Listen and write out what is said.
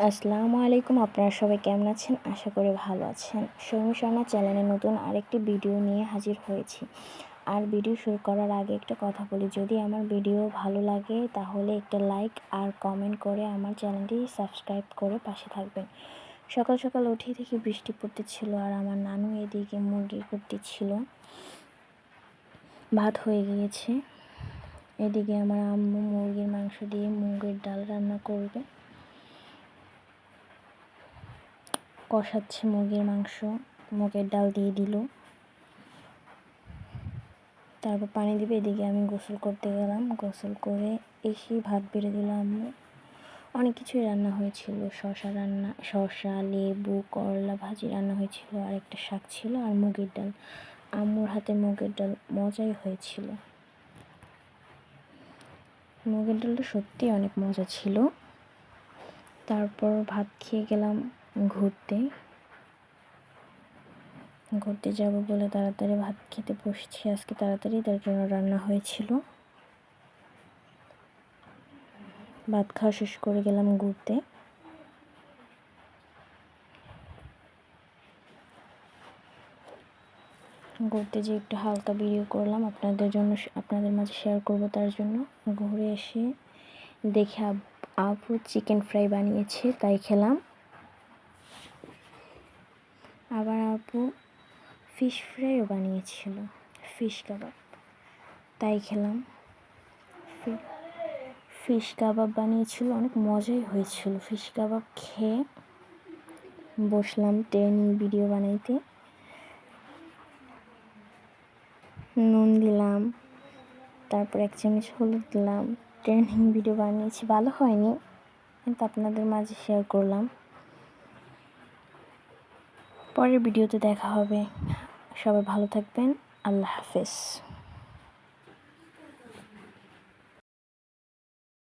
আসসালামু আলাইকুম। আপনারা সবাই কেমন আছেন? আশা করি ভালো আছেন। সৌমি শর্মা চ্যানেলে নতুন আরেকটি ভিডিও নিয়ে হাজির হয়েছি। আর ভিডিও শুরু করার আগে একটা কথা বলি, যদি আমার ভিডিও ভালো লাগে তাহলে একটা লাইক আর কমেন্ট করে আমার চ্যানেলটি সাবস্ক্রাইব করে পাশে থাকবেন। সকাল সকাল উঠে দেখি বৃষ্টি পড়তেছিল, আর আমার নানু এদিকে মুরগি করতেছিল। ভাত হয়ে গিয়েছে। এদিকে আমার আম্মু মুরগির মাংস দিয়ে মুগের ডাল রান্না করবে, কষাচ্ছে মুরগির মাংস, মুগের ডাল দিয়ে দিল, তারপর পানি দিবে। এদিকে আমি গোসল করতে গেলাম, গোসল করে এসে ভাত বেড়ে দিল আম্মু। অনেক কিছুই রান্না হয়েছিল, শসা, লেবু, করলা ভাজি রান্না হয়েছিল, আর একটা শাক ছিল, আর মুগের ডাল। আম্মুর হাতে মুগের ডাল মজাই হয়েছিল। মুগের ডালটা সত্যিই অনেক মজা ছিল। তারপর ভাত খেয়ে গেলাম ঘুরতে যাব বলে তাড়াতাড়ি ভাত খেতে বসছি। আজকে তাড়াতাড়ি তার জন্য রান্না হয়েছিল। ভাত খাওয়া শেষ করে গেলাম ঘুরতে। যে একটু হালকা ভিডিও করলাম আপনাদের মাঝে শেয়ার করব। তার জন্য ঘুরে এসে দেখে আপু চিকেন ফ্রাই বানিয়েছে, তাই খেলাম। আবার আপু ফিশ ফ্রাইও বানিয়েছিল, ফিশ কাবাব, তাই খেলাম। ফিশ কাবাব বানিয়েছিল, অনেক মজাই হয়েছিল। ফিশ কাবাব খেয়ে বসলাম ট্রেনিং ভিডিও বানাইতে। নুন দিলাম, তারপর 1 চামচ হলুদ দিলাম। ট্রেনিং ভিডিও বানিয়েছি, ভালো হয়নি, কিন্তু আপনাদের মাঝে শেয়ার করলাম। পরের ভিডিওতে দেখা হবে। সবাই ভালো থাকবেন। আল্লাহ হাফেজ।